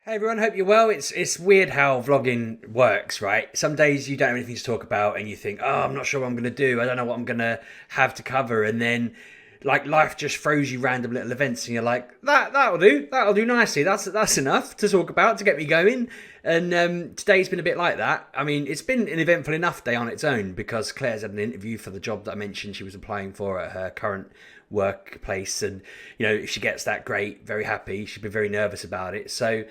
Hey everyone, hope you're well. It's weird how vlogging works, right? Some days you don't have anything to talk about and you think, oh, I'm not sure what I'm going to do. I don't know what I'm going to have to cover. And then like life just throws you random little events and you're like, that'll do. That'll do nicely. That's enough to talk about to get me going. And today's been a bit like that. I mean, it's been an eventful enough day on its own because Claire's had an interview for the job that I mentioned she was applying for at her current workplace. And, you know, if she gets that, great, very happy. She'd been very nervous about it. So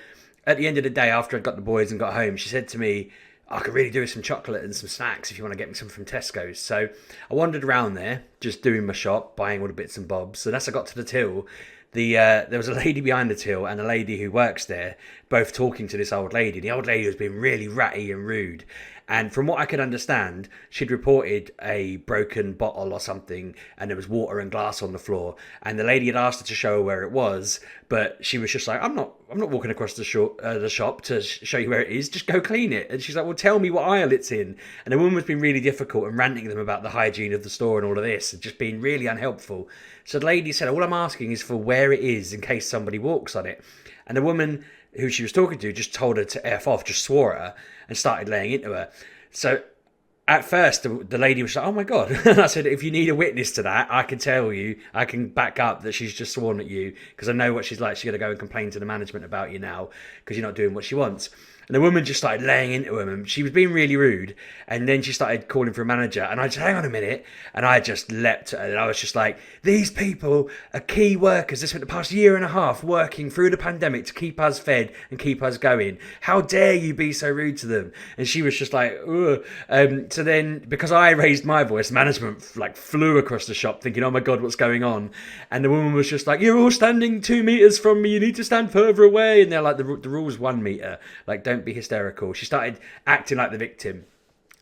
at the end of the day, after I got the boys and got home, she said to me, I could really do with some chocolate and some snacks if you want to get me some from Tesco's. So I wandered around there, just doing my shop, buying all the bits and bobs. And as I got to the till, there was a lady behind the till and a lady who works there, both talking to this old lady. The old lady was being really ratty and rude. And from what I could understand, she'd reported a broken bottle or something, and there was water and glass on the floor. And the lady had asked her to show her where it was, but she was just like, I'm not walking across the shop to show you where it is. Just go clean it. And she's like, well, tell me what aisle it's in. And the woman was being really difficult and ranting to them about the hygiene of the store and all of this, and just being really unhelpful. So the lady said, all I'm asking is for where it is in case somebody walks on it. And the woman who she was talking to just told her to F off, just swore at her and started laying into her. So at first, the lady was like, oh my God. And I said, if you need a witness to that, I can tell you, I can back up that she's just sworn at you because I know what she's like. She's going to go and complain to the management about you now because you're not doing what she wants. And the woman just started laying into him and she was being really rude. And then she started calling for a manager. And I just, hang on a minute. And I just leapt at her and I was just like, these people are key workers. They spent the past year and a half working through the pandemic to keep us fed and keep us going. How dare you be so rude to them? And she was just like, ugh. So then, because I raised my voice, management like flew across the shop thinking, oh my God, what's going on? And the woman was just like, you're all standing 2 meters from me. You need to stand further away. And they're like, the rule's 1 meter. Like, don't be hysterical. She started acting like the victim.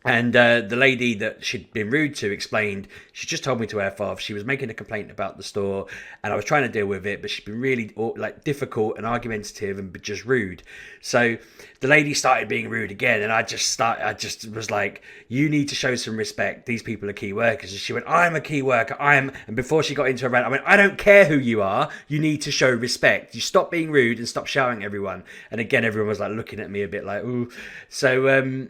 And the lady that she'd been rude to explained, she just told me to F off. She was making a complaint about the store and I was trying to deal with it, but she'd been really like difficult and argumentative and just rude. So the lady started being rude again and I just was like, you need to show some respect. These people are key workers. And she went, I'm a key worker. And before she got into a rant, I went, I don't care who you are. You need to show respect. You stop being rude and stop shouting at everyone. And again, everyone was like looking at me a bit like, ooh. So,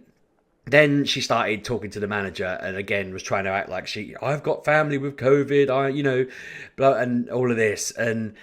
then she started talking to the manager and again was trying to act like I've got family with COVID, blah, and all of this. And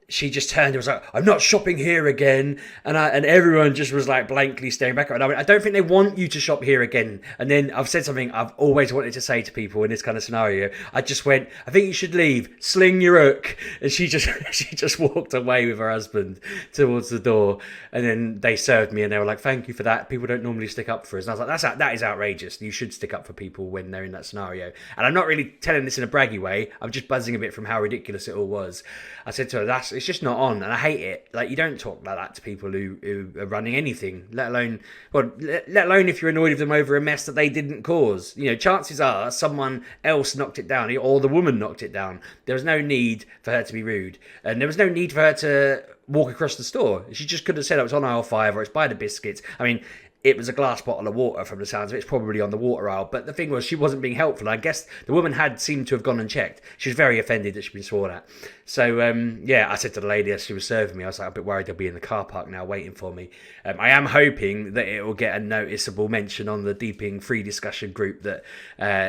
she just turned and was like, I'm not shopping here again. And everyone just was like blankly staring back at her. And I went, I don't think they want you to shop here again. And then I've said something I've always wanted to say to people in this kind of scenario. I just went, I think you should leave. Sling your hook. And she just walked away with her husband towards the door. And then they served me and they were like, thank you for that. People don't normally stick up for us. And I was like, that is outrageous. You should stick up for people when they're in that scenario. And I'm not really telling this in a braggy way. I'm just buzzing a bit from how ridiculous it all was. I said to her, it's just not on, and I hate it. Like, you don't talk like that to people who are running anything, let alone if you're annoyed with them over a mess that they didn't cause. Chances are someone else knocked it down, or the woman knocked it down. There was no need for her to be rude, and there was no need for her to walk across the store. She just could have said, it's on aisle 5 or it's by the biscuits. I mean, it was a glass bottle of water from the sounds of it. It's probably on the water aisle. But the thing was, she wasn't being helpful. I guess the woman had seemed to have gone and checked. She was very offended that she'd been sworn at. So, I said to the lady as she was serving me, I was like, I'm a bit worried they'll be in the car park now waiting for me. I am hoping that it will get a noticeable mention on the Deeping free discussion group that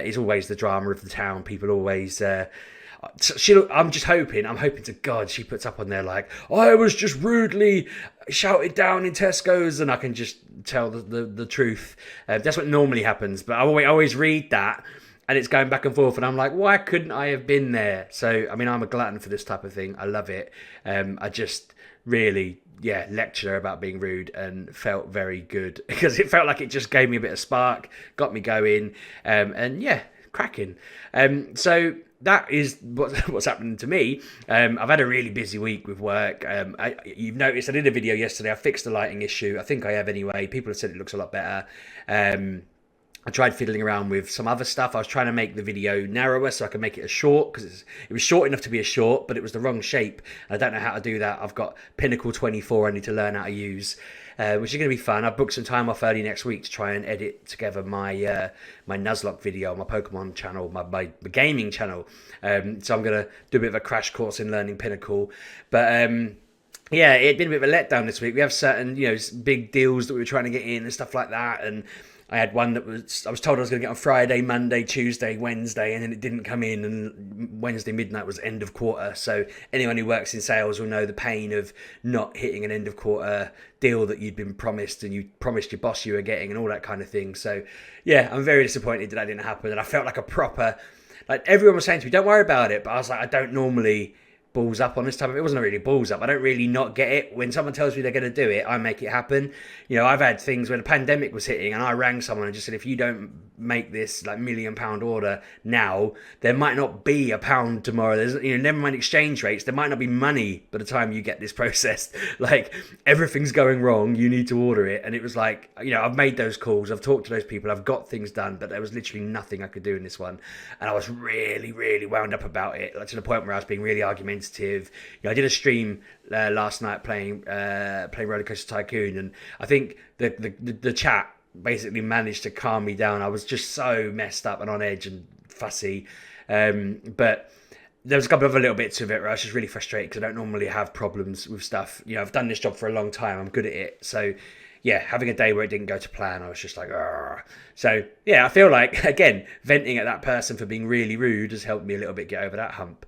is always the drama of the town. People always... I'm hoping to God she puts up on there like, I was just rudely shouted down in Tesco's, and I can just tell the truth. That's what normally happens, but I always read that and it's going back and forth and I'm like, why couldn't I have been there? So I mean, I'm a glutton for this type of thing. I love it. I just really lectured her about being rude and felt very good because it felt like it just gave me a bit of spark, got me going, and cracking. So that is what's happening to me. I've had a really busy week with work. You've noticed I did a video yesterday. I fixed the lighting issue. I think I have anyway. People have said it looks a lot better. I tried fiddling around with some other stuff. I was trying to make the video narrower so I could make it a short because it was short enough to be a short, but it was the wrong shape. I don't know how to do that. I've got Pinnacle 24 I need to learn how to use, which is going to be fun. I've booked some time off early next week to try and edit together my my Nuzlocke video on my Pokemon channel, my gaming channel. So I'm going to do a bit of a crash course in learning Pinnacle. But Yeah, it had been a bit of a letdown this week. We have certain, big deals that we were trying to get in and stuff like that. And I had one that I was told I was going to get on Friday, Monday, Tuesday, Wednesday, and then it didn't come in. And Wednesday midnight was end of quarter. So anyone who works in sales will know the pain of not hitting an end of quarter deal that you'd been promised and you promised your boss you were getting and all that kind of thing. So yeah, I'm very disappointed that didn't happen. And I felt like a proper, like everyone was saying to me, don't worry about it. But I was like, I don't normally balls up on this type of, it wasn't really balls up. I don't really not get it. When someone tells me they're going to do it, I make it happen. I've had things when the pandemic was hitting and I rang someone and just said, if you don't make this like £1 million order now, there might not be a pound tomorrow. There's, never mind exchange rates, there might not be money by the time you get this processed. Like everything's going wrong, you need to order it. And it was like, I've made those calls, I've talked to those people, I've got things done, but there was literally nothing I could do in this one. And I was really, really wound up about it, like to the point where I was being really argumentative. I did a stream last night playing Roller Coaster Tycoon, and I think the chat basically managed to calm me down. I was just so messed up and on edge and fussy, but there was a couple of other little bits of it where I was just really frustrated because I don't normally have problems with stuff. I've done this job for a long time, I'm good at it. So yeah, having a day where it didn't go to plan, I was just like, argh. So yeah, I feel like, again, venting at that person for being really rude has helped me a little bit get over that hump.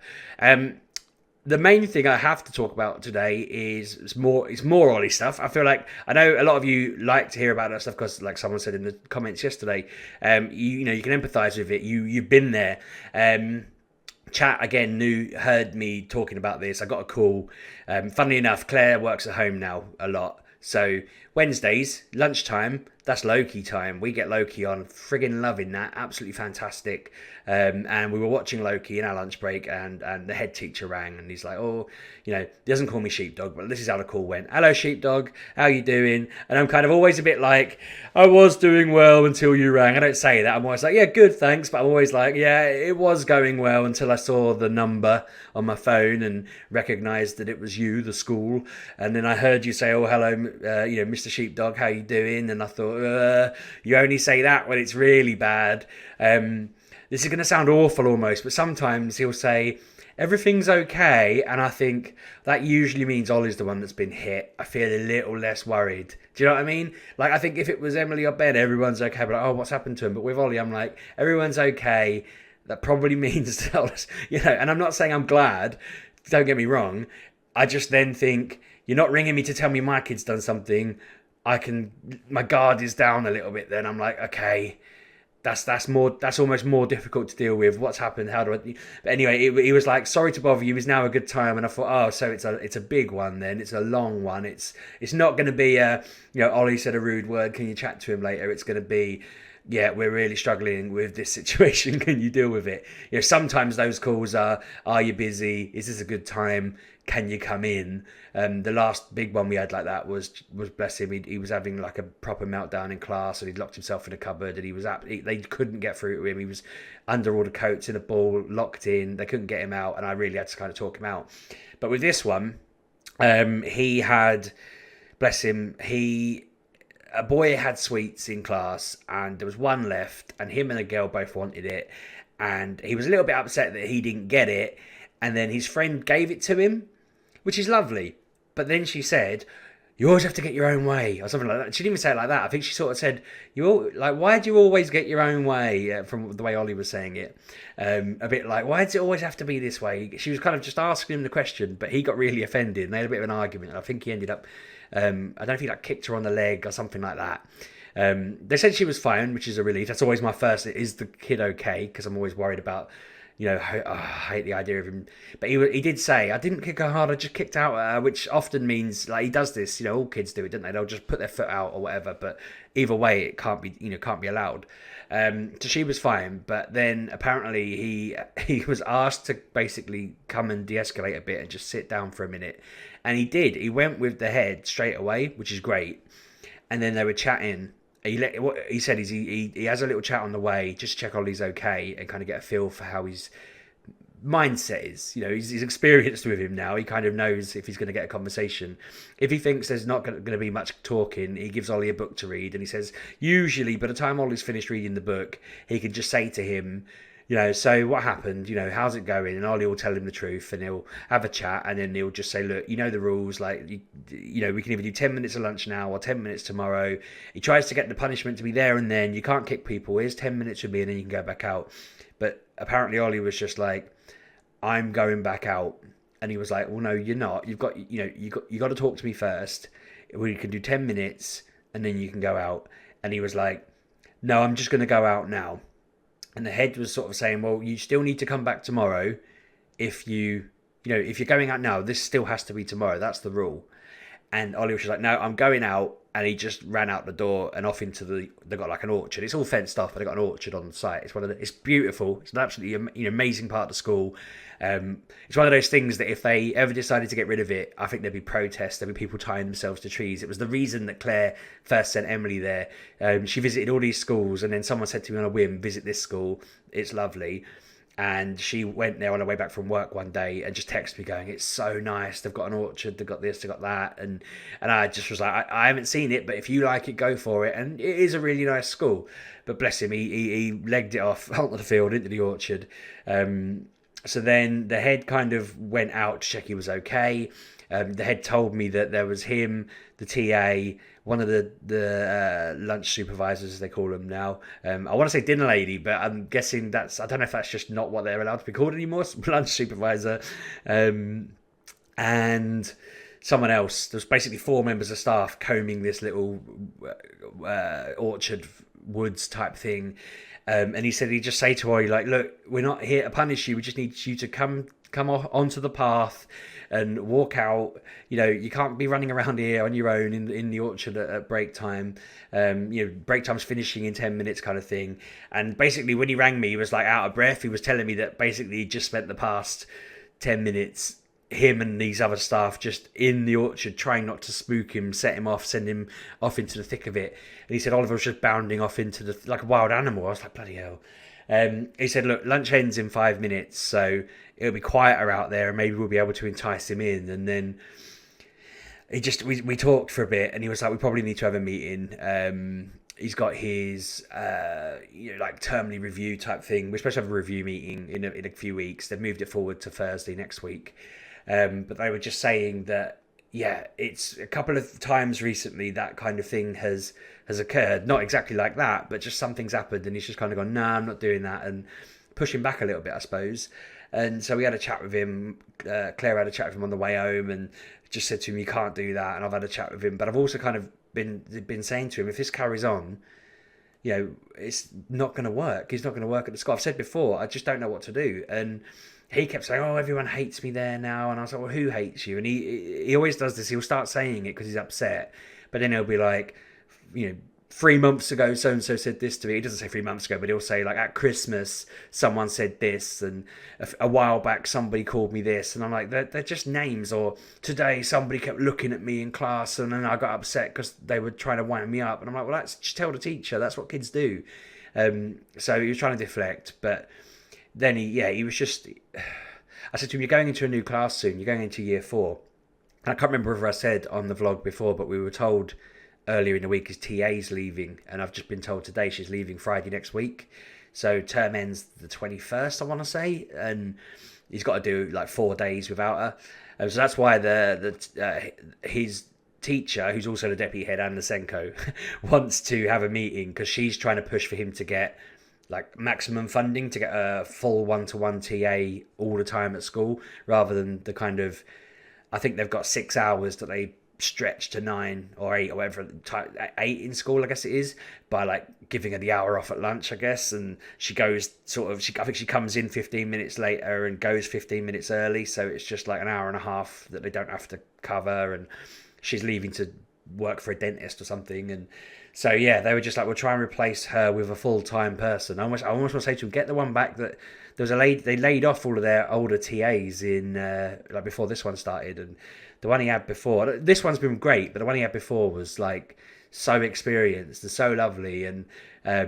The main thing I have to talk about today is more Ollie stuff. I feel like, I know a lot of you like to hear about that stuff because, like someone said in the comments yesterday, you can empathise with it. You've been there. Chat again heard me talking about this. I got a call. Funnily enough, Claire works at home now a lot. So Wednesdays, lunchtime, that's Loki time. We get Loki on, friggin' loving that, absolutely fantastic. And we were watching Loki in our lunch break, and the head teacher rang, and he's like, he doesn't call me Sheepdog, but this is how the call went. Hello, Sheepdog, how you doing? And I'm kind of always a bit like, I was doing well until you rang. I don't say that. I'm always like, yeah, good, thanks. But I'm always like, yeah, it was going well until I saw the number on my phone and recognised that it was you, the school. And then I heard you say, oh, hello, Mr. Sheepdog, how you doing? And I thought, you only say that when it's really bad. This is going to sound awful almost, but sometimes he'll say, everything's okay, and I think that usually means Ollie's the one that's been hit. I feel a little less worried. Do you know what I mean? Like, I think if it was Emily or Ben, everyone's okay, but like, oh, what's happened to him? But with Ollie, I'm like, everyone's okay. That probably means, and I'm not saying I'm glad, don't get me wrong. I just then think, you're not ringing me to tell me my kid's done something. My guard is down a little bit then. I'm like, okay, that's almost more difficult to deal with. What's happened? How do I? But anyway, he was like, sorry to bother you. Is now a good time? And I thought, oh, so it's a big one then. It's a long one. It's not going to be Ollie said a rude word. Can you chat to him later? It's going to be, yeah, we're really struggling with this situation. Can you deal with it? Sometimes those calls are you busy? Is this a good time? Can you come in? The last big one we had like that was bless him. He was having like a proper meltdown in class, and he'd locked himself in a cupboard, and they couldn't get through to him. He was under all the coats in a ball, locked in. They couldn't get him out, and I really had to kind of talk him out. But with this one, he had, bless him, a boy had sweets in class, and there was one left, and him and a girl both wanted it, and he was a little bit upset that he didn't get it, and then his friend gave it to him, which is lovely. But then she said, you always have to get your own way, or something like that. She didn't even say it like that. I think she sort of said, why do you always get your own way? From the way Ollie was saying it. A bit like, why does it always have to be this way? She was kind of just asking him the question, but he got really offended, and they had a bit of an argument. And I think he ended up, I don't know if he kicked her on the leg or something like that. They said she was fine, which is a relief. That's always my first, is the kid okay? Because I'm always worried about, I hate the idea of him. But he did say, I didn't kick her hard, I just kicked out at her, which often means, like, he does this, all kids do it, don't they? They'll just put their foot out or whatever, but either way, it can't be allowed. So she was fine, but then apparently he was asked to basically come and de-escalate a bit and just sit down for a minute. And he did. He went with the head straight away, which is great. And then they were chatting. What he said is he has a little chat on the way, just check Ollie's okay and kind of get a feel for how his mindset is. He's experienced with him now. He kind of knows if he's going to get a conversation. If he thinks there's not going to be much talking, he gives Ollie a book to read, and he says usually by the time Ollie's finished reading the book, he can just say to him, So what happened? How's it going? And Ollie will tell him the truth, and he'll have a chat, and then he'll just say, look, you know the rules. Like, we can either do 10 minutes of lunch now or 10 minutes tomorrow. He tries to get the punishment to be there and then. You can't kick people. Here's 10 minutes with me, and then you can go back out. But apparently Ollie was just like, I'm going back out. And he was like, well, no, you're not. You got to talk to me first. We can do 10 minutes, and then you can go out. And he was like, no, I'm just going to go out now. And the head was sort of saying, well, you still need to come back tomorrow. If you're going out now, this still has to be tomorrow. That's the rule. And Ollie was just like, no, I'm going out. And he just ran out the door and off into they've got like an orchard. It's all fenced off, but they've got an orchard on the site. It's beautiful. It's an absolutely amazing part of the school. It's one of those things that if they ever decided to get rid of it, I think there'd be protests. There'd be people tying themselves to trees. It was the reason that Claire first sent Emily there. She visited all these schools, and then someone said to me on a whim, visit this school. It's lovely. And she went there on her way back from work one day and just texted me going, it's so nice. They've got an orchard. They've got this, they've got that. And I just was like, I haven't seen it, but if you like it, go for it. And it is a really nice school. But bless him, he legged it off onto the field into the orchard. So then the head kind of went out to check he was okay. The head told me that there was him, the TA, one of the lunch supervisors, as they call them now. I want to say dinner lady, but I'm guessing I don't know if that's just not what they're allowed to be called anymore, lunch supervisor. And someone else. There's basically 4 members of staff combing this little orchard woods type thing. And he said he'd just say to Ollie, like, look, we're not here to punish you. We just need you to come off onto the path and walk out. You can't be running around here on your own in the orchard at break time. Break time's finishing in 10 minutes kind of thing. And basically when he rang me, he was like out of breath. He was telling me that basically he just spent the past 10 minutes, him and these other staff just in the orchard trying not to spook him, set him off, send him off into the thick of it. And he said Oliver was just bounding off into like a wild animal. I was like, bloody hell. He said, look, lunch ends in 5 minutes, so it'll be quieter out there and maybe we'll be able to entice him in. And then we talked for a bit, and he was like, we probably need to have a meeting. He's got his like termly review type thing. We're supposed to have a review meeting in a few weeks. They've moved it forward to Thursday next week. But they were just saying that, yeah, it's a couple of times recently that kind of thing has occurred. Not exactly like that, but just something's happened, and he's just kind of gone, nah, I'm not doing that, and pushing back a little bit, I suppose. And so we had a chat with him. Claire had a chat with him on the way home, and just said to him, you can't do that. And I've had a chat with him, but I've also kind of been saying to him, if this carries on, it's not going to work. He's not going to work at the school. I've said before, I just don't know what to do. And he kept saying, oh, everyone hates me there now. And I was like, well, who hates you? And he always does this. He'll start saying it because he's upset. But then he'll be like, 3 months ago, so-and-so said this to me. He doesn't say 3 months ago, but he'll say, like, at Christmas, someone said this. And a while back, somebody called me this. And I'm like, they're just names. Or today, somebody kept looking at me in class, and then I got upset because they were trying to wind me up. And I'm like, well, just tell the teacher. That's what kids do. So he was trying to deflect, but then he was just, I said to him, you're going into a new class soon. You're going into year 4. And I can't remember whether I said on the vlog before, but we were told earlier in the week his TA's leaving. And I've just been told today she's leaving Friday next week. So term ends the 21st, I want to say. And he's got to do like 4 days without her. So that's why his teacher, who's also the deputy head and the Senko, wants to have a meeting because she's trying to push for him to get like maximum funding to get a full one-to-one TA all the time at school, rather than the kind of, I think they've got 6 hours that they stretch to 9 or 8 or whatever, 8 in school, I guess it is, by like giving her the hour off at lunch, I guess. And she goes I think she comes in 15 minutes later and goes 15 minutes early. So it's just like an hour and a half that they don't have to cover. And she's leaving to work for a dentist or something. And so, yeah, they were just like, we'll try and replace her with a full-time person. I almost want to say to them, get the one back that there was a lady, they laid off all of their older TAs in, like before this one started. And the one he had before, this one's been great, but the one he had before was like so experienced and so lovely. And, I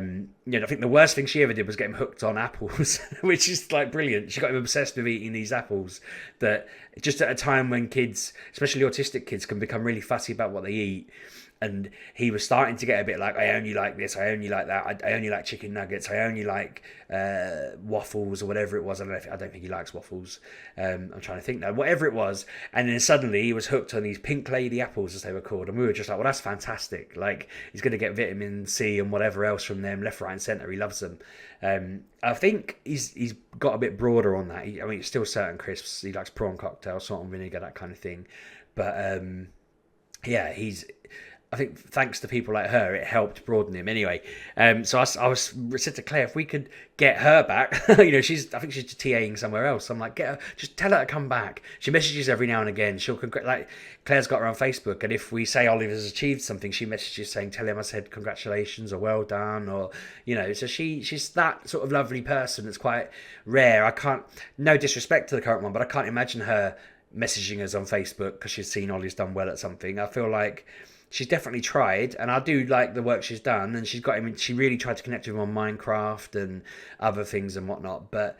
think the worst thing she ever did was get him hooked on apples, which is like brilliant. She got him obsessed with eating these apples that just at a time when kids, especially autistic kids, can become really fussy about what they eat. And he was starting to get a bit like, I only like this, I only like that, I only like chicken nuggets, I only like waffles or whatever it was. I don't think he likes waffles. I'm trying to think now, whatever it was. And then suddenly he was hooked on these pink lady apples, as they were called, and we were just like, well, that's fantastic. Like, he's going to get vitamin C and whatever else from them, left, right, and centre. He loves them. I think he's got a bit broader on that. I mean, it's still certain crisps. He likes prawn cocktail, salt and vinegar, that kind of thing. But yeah, I think thanks to people like her, it helped broaden him. Anyway, so I was said to Claire, if we could get her back, I think she's TAing somewhere else. I'm like, get her, just tell her to come back. She messages every now and again. She'll like Claire's got her on Facebook, and if we say Oliver's achieved something, she messages saying, tell him I said congratulations or well done, or So she's that sort of lovely person. It's quite rare. I can't, no disrespect to the current one, but I can't imagine her messaging us on Facebook because she's seen Ollie's done well at something. I feel like she's definitely tried, and I do like the work she's done, and she's got him. She really tried to connect with him on Minecraft and other things and whatnot. But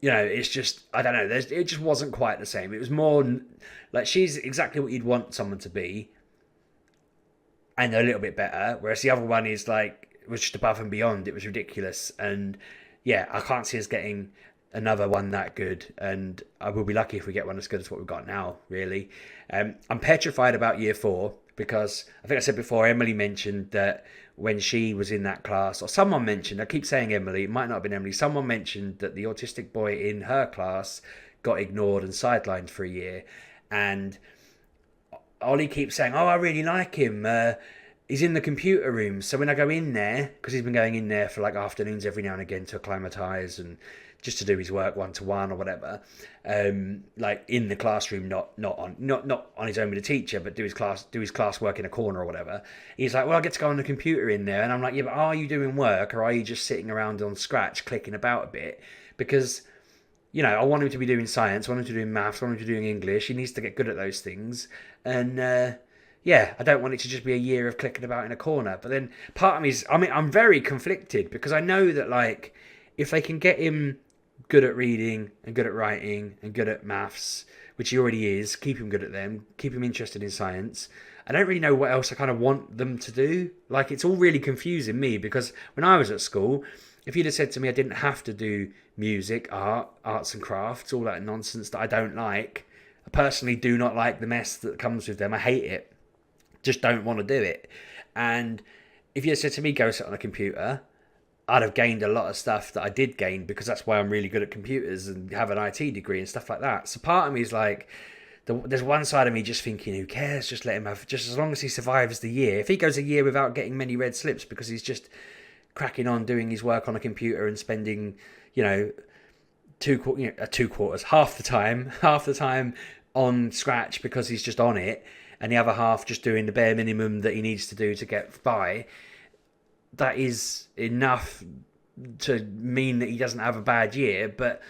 it's just, I don't know. It just wasn't quite the same. It was more like she's exactly what you'd want someone to be, and a little bit better. Whereas the other one is like, was just above and beyond. It was ridiculous, and yeah, I can't see us getting another one that good, and I will be lucky if we get one as good as what we've got now, really. I'm petrified about year 4 because I think I said before, Emily mentioned that when she was in that class, or someone mentioned, I keep saying Emily, it might not have been Emily, someone mentioned that the autistic boy in her class got ignored and sidelined for a year, and Ollie keeps saying, oh, I really like him, he's in the computer room. So when I go in there, because he's been going in there for like afternoons every now and again to acclimatise and just to do his work one-to-one or whatever, like in the classroom, not on his own with a teacher, but do his class work in a corner or whatever. He's like, well, I get to go on the computer in there, and I'm like, yeah, but are you doing work or are you just sitting around on Scratch clicking about a bit? Because I want him to be doing science, I want him to be doing maths, I want him to be doing English. He needs to get good at those things, and yeah, I don't want it to just be a year of clicking about in a corner. But then part of me is, I'm very conflicted because I know that, like, if they can get him good at reading and good at writing and good at maths, which he already is, keep him good at them, keep him interested in science, I don't really know what else I kind of want them to do. Like, it's all really confusing me, because when I was at school, if you'd have said to me I didn't have to do music, arts and crafts, all that nonsense that I don't like, I personally do not like the mess that comes with them. I hate it. Just don't want to do it. And if you said to me, go sit on a computer, I'd have gained a lot of stuff that I did gain, because that's why I'm really good at computers and have an IT degree and stuff like that. So part of me is like, there's one side of me just thinking, who cares? Just let him have, just as long as he survives the year. If he goes a year without getting many red slips because he's just cracking on doing his work on a computer and spending, two quarters, half the time on Scratch because he's just on it, and the other half just doing the bare minimum that he needs to do to get by, that is enough to mean that he doesn't have a bad year. But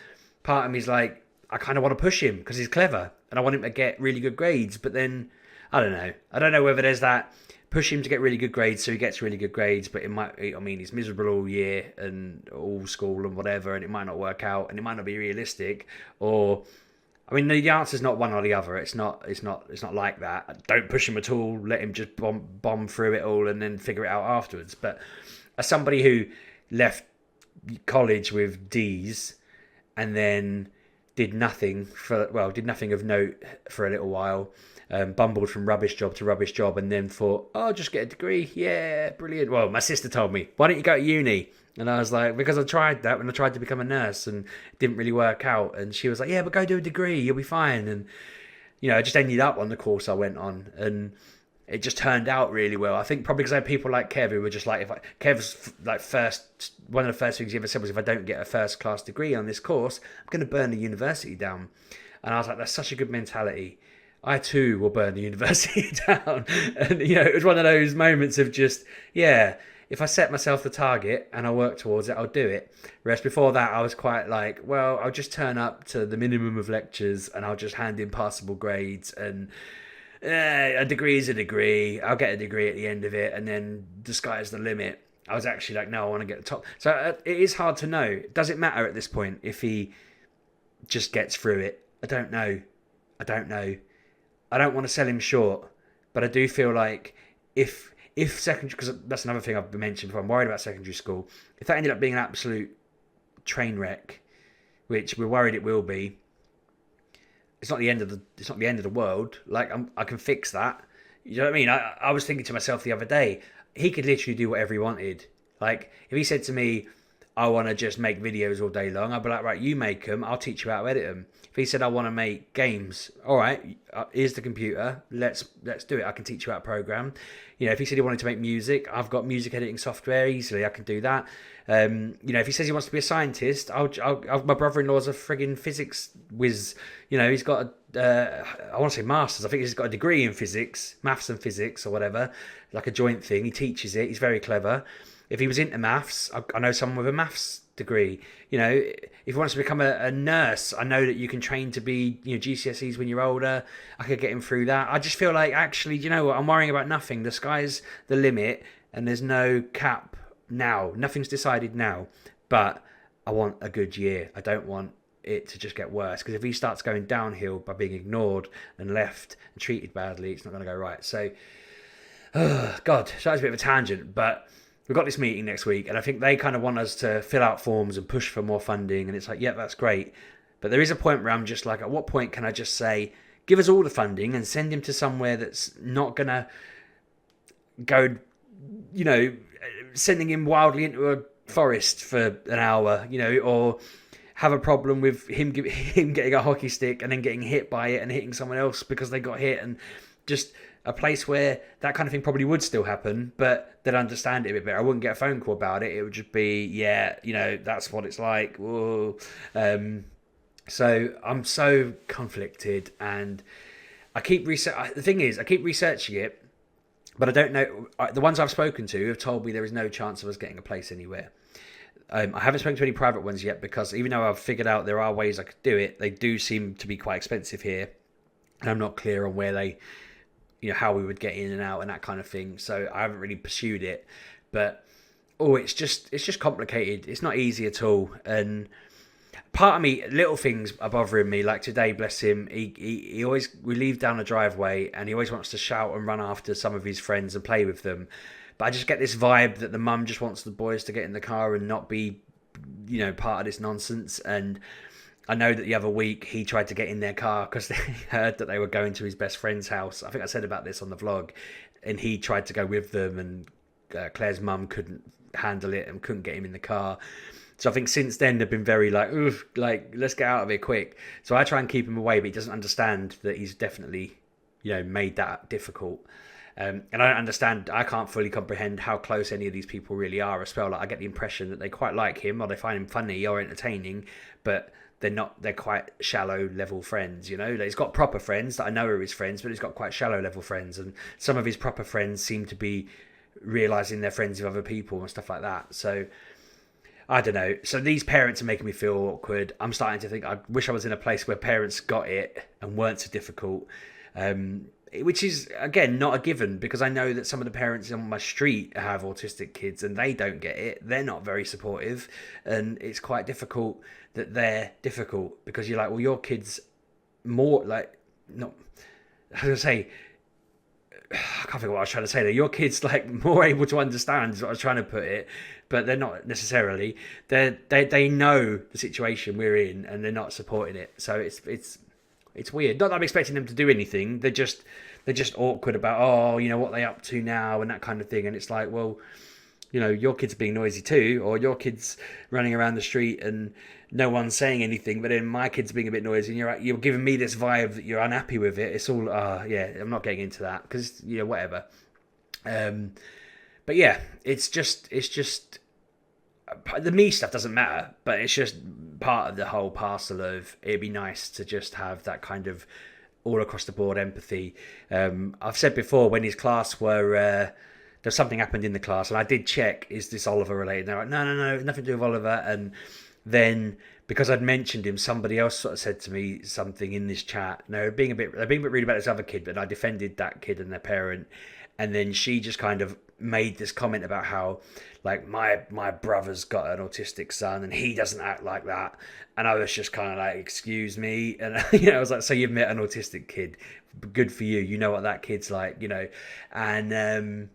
part of me is like, I kind of want to push him because he's clever and I want him to get really good grades. But then, I don't know whether there's that, push him to get really good grades so he gets really good grades, but he's miserable all year and all school and whatever, and it might not work out and it might not be realistic. Or, the answer's not one or the other. It's not like that. Don't push him at all. Let him just bomb through it all and then figure it out afterwards. But as somebody who left college with D's and then did nothing of note for a little while, bumbled from rubbish job to rubbish job, and then thought, oh, just get a degree. Yeah, brilliant. Well, my sister told me, why don't you go to uni? And I was like, because I tried that when I tried to become a nurse and it didn't really work out. And she was like, yeah, but go do a degree, you'll be fine. And, I just ended up on the course I went on, and it just turned out really well. I think probably because I had people like Kev who were just like, Kev's like one of the first things he ever said was, if I don't get a first class degree on this course, I'm going to burn the university down. And I was like, that's such a good mentality. I too will burn the university down. And, it was one of those moments of just, yeah, if I set myself the target and I work towards it, I'll do it. Whereas before that, I was quite like, well, I'll just turn up to the minimum of lectures and I'll just hand in passable grades, and a degree is a degree. I'll get a degree at the end of it, and then the sky's the limit. I was actually like, no, I want to get the top. So it is hard to know. Does it matter at this point if he just gets through it? I don't know. I don't want to sell him short, but I do feel like if secondary, because that's another thing I've mentioned before, I'm worried about secondary school. If that ended up being an absolute train wreck, which we're worried it will be, it's not the end of the world. Like I can fix that. You know what I mean? I was thinking to myself the other day, he could literally do whatever he wanted. Like if he said to me, I want to just make videos all day long, I'd be like, right, you make them, I'll teach you how to edit them. If he said I want to make games, all right, here's the computer, let's do it. I can teach you how to program. You know, if he said he wanted to make music, I've got music editing software easily. I can do that. You know, if he says he wants to be a scientist, my brother-in-law's a frigging physics whiz. You know, he's got I want to say masters. I think he's got a degree in physics, maths and physics or whatever, like a joint thing. He teaches it. He's very clever. If he was into maths, I know someone with a maths degree. You know, if he wants to become a nurse, I know that you can train to be, you know, GCSEs when you're older. I could get him through that. I just feel like, actually, you know what? I'm worrying about nothing. The sky's the limit and there's no cap now. Nothing's decided now. But I want a good year. I don't want it to just get worse. Because if he starts going downhill by being ignored and left and treated badly, it's not going to go right. So, God, so that's a bit of a tangent, but we've got this meeting next week, and I think they kind of want us to fill out forms and push for more funding, and it's like, yeah, that's great. But there is a point where I'm just like, at what point can I just say, give us all the funding and send him to somewhere that's not going to go, you know, sending him wildly into a forest for an hour, you know, or have a problem with him getting a hockey stick and then getting hit by it and hitting someone else because they got hit, and just a place where that kind of thing probably would still happen, but they'd understand it a bit better. I wouldn't get a phone call about it. It would just be, yeah, you know, that's what it's like. Whoa. So I'm so conflicted, and I keep the thing is, I keep researching it, but I don't know. The ones I've spoken to have told me there is no chance of us getting a place anywhere. I haven't spoken to any private ones yet, because even though I've figured out there are ways I could do it, they do seem to be quite expensive here, and I'm not clear on where they, you know, how we would get in and out and that kind of thing. So I haven't really pursued it, but it's just complicated. It's not easy at all. And part of me, little things are bothering me. Like today, bless him, he always, we leave down the driveway and he always wants to shout and run after some of his friends and play with them. But I just get this vibe that the mum just wants the boys to get in the car and not be, you know, part of this nonsense. And I know that the other week he tried to get in their car because they heard that they were going to his best friend's house. I think I said about this on the vlog. And he tried to go with them, and Claire's mum couldn't handle it and couldn't get him in the car. So I think since then they've been very like, oof, like, let's get out of here quick. So I try and keep him away, but he doesn't understand that he's definitely, you know, made that difficult. And I don't understand, I can't fully comprehend how close any of these people really are as well. Like, I get the impression that they quite like him, or they find him funny or entertaining, but they're quite shallow level friends, you know. He's got proper friends that I know are his friends, but he's got quite shallow level friends, and some of his proper friends seem to be realising they're friends with other people and stuff like that. So I don't know. So these parents are making me feel awkward. I'm starting to think I wish I was in a place where parents got it and weren't so difficult, which is, again, not a given, because I know that some of the parents on my street have autistic kids and they don't get it. They're not very supportive, and it's quite difficult that they're difficult, because you're like, well, your kid's more like, not, I was going to say, I can't think of what I was trying to say there. Your kid's like more able to understand is what I was trying to put it, but they're not necessarily. They know the situation we're in and they're not supporting it. So it's weird. Not that I'm expecting them to do anything. They're just awkward about, oh, you know, what they up to now and that kind of thing. And it's like, well, you know, your kid's being noisy too, or your kid's running around the street and no one's saying anything, but then my kid's being a bit noisy, and you're giving me this vibe that you're unhappy with it. It's all, yeah, I'm not getting into that, because, you know, whatever. But yeah, it's just the me stuff doesn't matter, but it's just part of the whole parcel of, it'd be nice to just have that kind of all across the board empathy. I've said before, when his class were, there's something happened in the class, and I did check, is this Oliver related? And they're like, no, nothing to do with Oliver. And then because I'd mentioned him, somebody else sort of said to me something in this chat. No, they're being a bit rude about this other kid, but I defended that kid and their parent, and then she just kind of made this comment about how, like, my brother's got an autistic son and he doesn't act like that, and I was just kind of like, excuse me, and I was like, so you've met an autistic kid, good for you, you know what that kid's like, and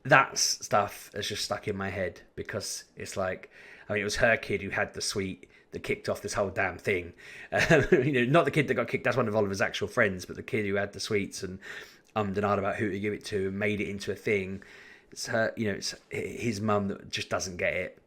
that stuff has just stuck in my head because it's like, I mean, it was her kid who had the sweet that kicked off this whole damn thing. Not the kid that got kicked. That's one of Oliver's actual friends, but the kid who had the sweets and denied about who to give it to and made it into a thing. It's her, it's his mum that just doesn't get it.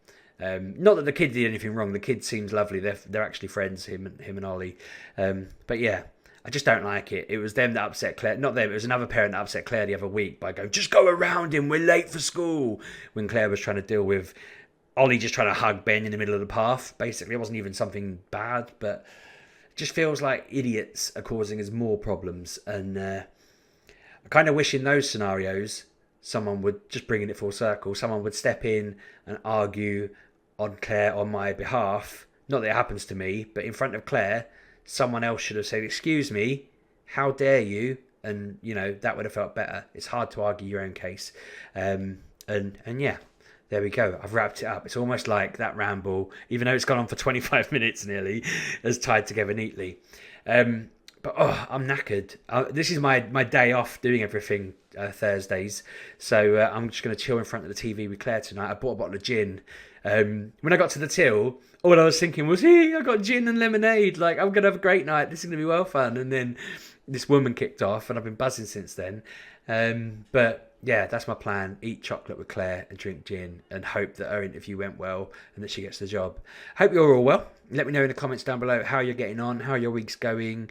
Not that the kid did anything wrong. The kid seems lovely. They're actually friends, him and Ollie. But yeah, I just don't like it. It was them that upset Claire. Not them. It was another parent that upset Claire the other week by going, just go around him. We're late for school. When Claire was trying to deal with Ollie just trying to hug Ben in the middle of the path. Basically, it wasn't even something bad, but it just feels like idiots are causing us more problems. And I kind of wish in those scenarios, someone would, just bringing it full circle, someone would step in and argue on Claire on my behalf. Not that it happens to me, but in front of Claire, someone else should have said, excuse me, how dare you? And, that would have felt better. It's hard to argue your own case. And yeah. There we go. I've wrapped it up. It's almost like that ramble, even though it's gone on for 25 minutes nearly, has tied together neatly. But I'm knackered. This is my day off doing everything Thursdays. So I'm just going to chill in front of the TV with Claire tonight. I bought a bottle of gin. When I got to the till, all I was thinking was, hey, I got gin and lemonade. Like, I'm going to have a great night. This is going to be well fun. And then this woman kicked off and I've been buzzing since then. But yeah, that's my plan. Eat chocolate with Claire and drink gin and hope that her interview went well and that she gets the job. Hope you're all well. Let me know in the comments down below how you're getting on, how your week's going.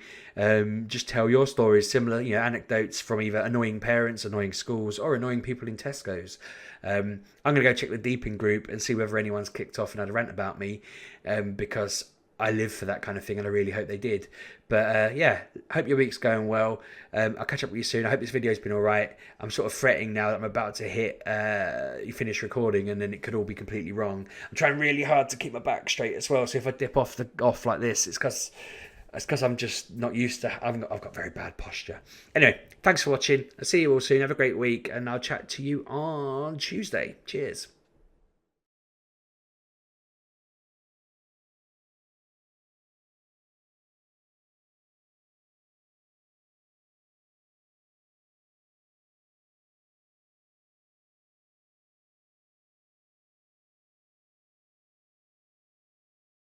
Just tell your stories, similar, anecdotes from either annoying parents, annoying schools, or annoying people in Tesco's. I'm going to go check the Deepin group and see whether anyone's kicked off and had a rant about me, because I live for that kind of thing and I really hope they did. But yeah, hope your week's going well. I'll catch up with you soon. I hope this video's been all right. I'm sort of fretting now that I'm about to hit you finish recording and then it could all be completely wrong. I'm trying really hard to keep my back straight as well. So if I dip off like this, it's because I'm just not used to. I've got very bad posture. Anyway, thanks for watching. I'll see you all soon. Have a great week and I'll chat to you on Tuesday. Cheers.